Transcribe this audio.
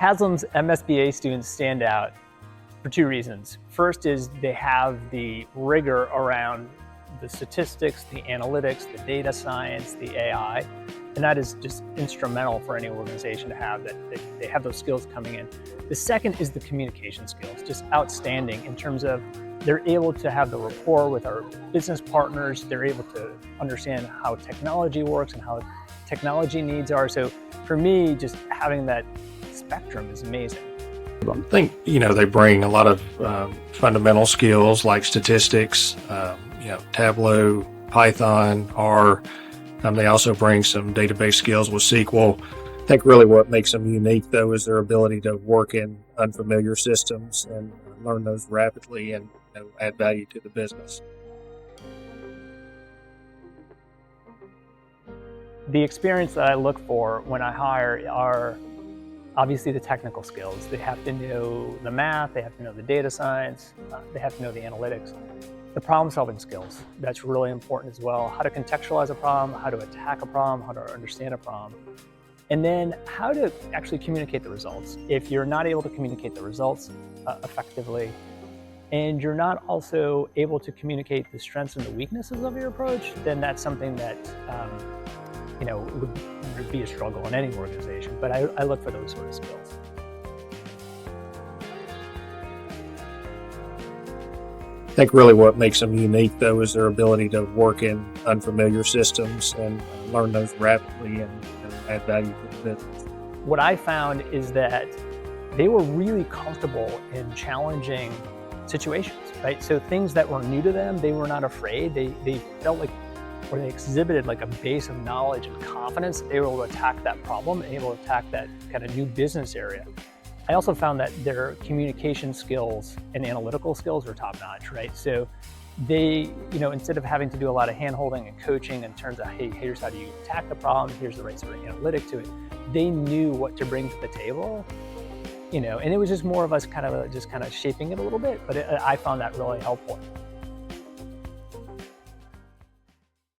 Haslam's MSBA students stand out for two reasons. First is they have the rigor around the statistics, the analytics, the data science, the AI, and that is just instrumental for any organization to have, that they have those skills coming in. The second is the communication skills, just outstanding in terms of they're able to have the rapport with our business partners, they're able to understand how technology works and how technology needs are. So for me, just having that spectrum is amazing. I think, they bring a lot of fundamental skills like statistics, Tableau, Python, R. They also bring some database skills with SQL. I think really what makes them unique, though, is their ability to work in unfamiliar systems and learn those rapidly and add value to the business. The experience that I look for when I hire are obviously the technical skills. They have to know the math, they have to know the data science, they have to know the analytics. The problem-solving skills, that's really important as well. How to contextualize a problem, how to attack a problem, how to understand a problem. And then how to actually communicate the results. If you're not able to communicate the results effectively, and you're not also able to communicate the strengths and the weaknesses of your approach, then that's something that would be a struggle in any organization. But I look for those sort of skills. I think really what makes them unique, though, is their ability to work in unfamiliar systems and learn those rapidly and add value to the business. What I found is that they were really comfortable in challenging situations, right? So things that were new to them, they were not afraid. They felt like, or they exhibited like a base of knowledge and confidence. They were able to attack that problem and able to attack that kind of new business area. I also found that their communication skills and analytical skills were top notch, right? So they, instead of having to do a lot of hand-holding and coaching in terms of, hey, here's how do you attack the problem, here's the right sort of analytic to it, they knew what to bring to the table, and it was just more of us kind of shaping it a little bit, but I found that really helpful.